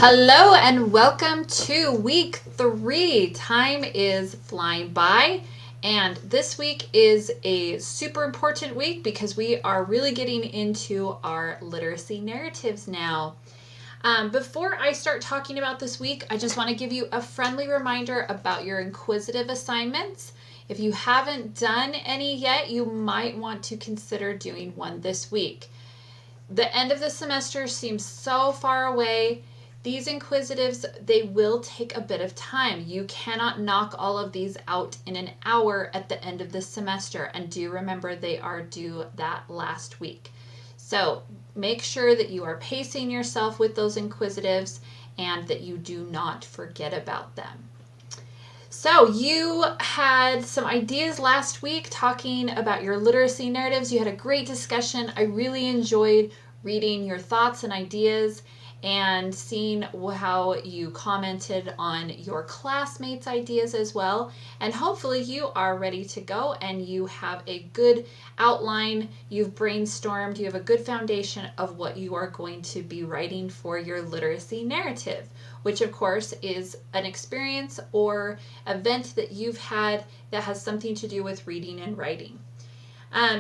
Hello and welcome to week 3. Time is flying by, and this week is a super important week because we are really getting into our literacy narratives now. Before I start talking about this week, I just want to give you a friendly reminder about your inquisitive assignments. If you haven't done any yet, you might want to consider doing one this week. The end of the semester seems so far away. These inquisitives, they will take a bit of time. You cannot knock all of these out in an hour at the end of the semester. And do remember they are due that last week. So make sure that you are pacing yourself with those inquisitives and that you do not forget about them. So you had some ideas last week talking about your literacy narratives. You had a great discussion. I really enjoyed reading your thoughts and ideas and seeing how you commented on your classmates' ideas as well. And hopefully you are ready to go and you have a good outline. You've brainstormed. You have a good foundation of what you are going to be writing for your literacy narrative, which of course is an experience or event that you've had that has something to do with reading and writing.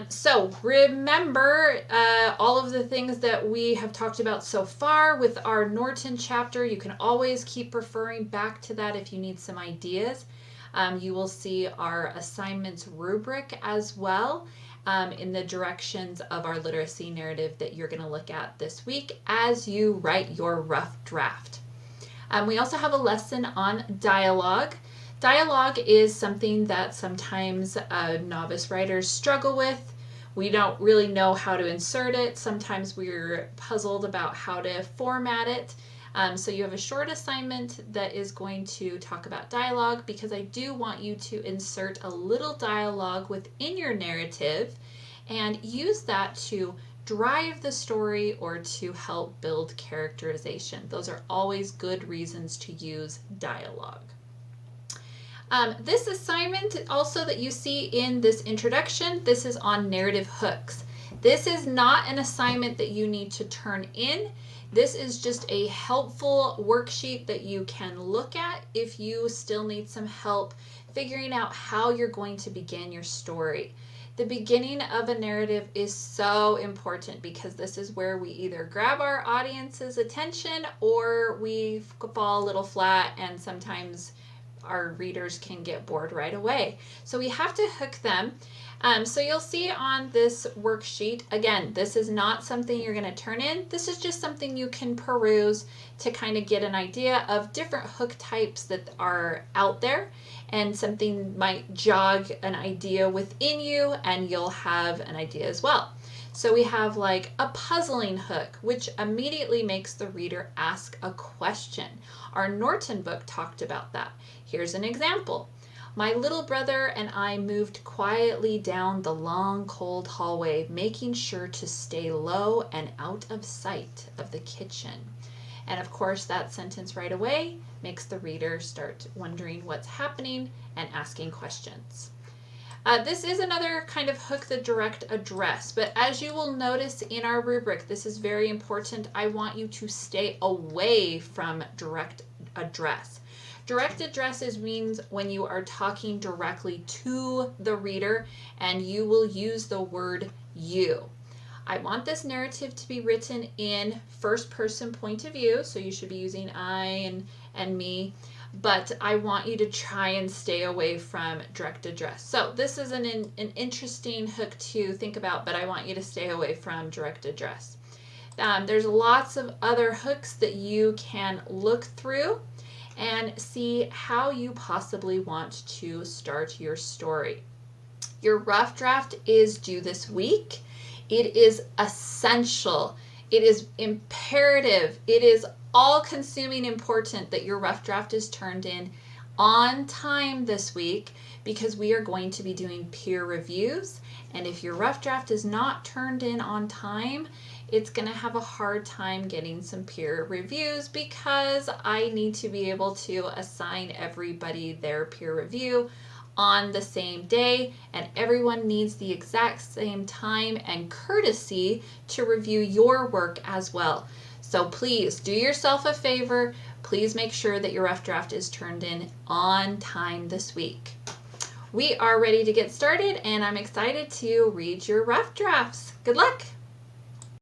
So remember all of the things that we have talked about so far with our Norton chapter. You can always keep referring back to that if you need some ideas. You will see our assignments rubric as well in the directions of our literacy narrative that you're going to look at this week as you write your rough draft. We also have a lesson on dialogue. Dialogue is something that sometimes novice writers struggle with. We don't really know how to insert it. Sometimes we're puzzled about how to format it. So you have a short assignment that is going to talk about dialogue because I do want you to insert a little dialogue within your narrative and use that to drive the story or to help build characterization. Those are always good reasons to use dialogue. This assignment also that you see in this introduction, this is on narrative hooks. This is not an assignment that you need to turn in. This is just a helpful worksheet that you can look at if you still need some help figuring out how you're going to begin your story. The beginning of a narrative is so important because this is where we either grab our audience's attention or we fall a little flat, and sometimes our readers can get bored right away. So we have to hook them. So you'll see on this worksheet, again, this is not something you're going to turn in. This is just something you can peruse to kind of get an idea of different hook types that are out there, and something might jog an idea within you and you'll have an idea as well. So we have like a puzzling hook, which immediately makes the reader ask a question. Our Norton book talked about that. Here's an example. My little brother and I moved quietly down the long, cold hallway, making sure to stay low and out of sight of the kitchen. And of course, that sentence right away makes the reader start wondering what's happening and asking questions. This is another kind of hook, the direct address, but as you will notice in our rubric, this is very important. I want you to stay away from direct address. Direct addresses means when you are talking directly to the reader and you will use the word you. I want this narrative to be written in first person point of view, so you should be using I and me, but I want you to try and stay away from direct address. So this is an interesting hook to think about, but I want you to stay away from direct address. There's lots of other hooks that you can look through and see how you possibly want to start your story. Your rough draft is due this week. It is essential. It is imperative. It is all-consuming important that your rough draft is turned in on time this week because we are going to be doing peer reviews. And if your rough draft is not turned in on time, it's going to have a hard time getting some peer reviews because I need to be able to assign everybody their peer review on the same day, and everyone needs the exact same time and courtesy to review your work as well. So please do yourself a favor. Please make sure that your rough draft is turned in on time this week. We are ready to get started, and I'm excited to read your rough drafts. Good luck!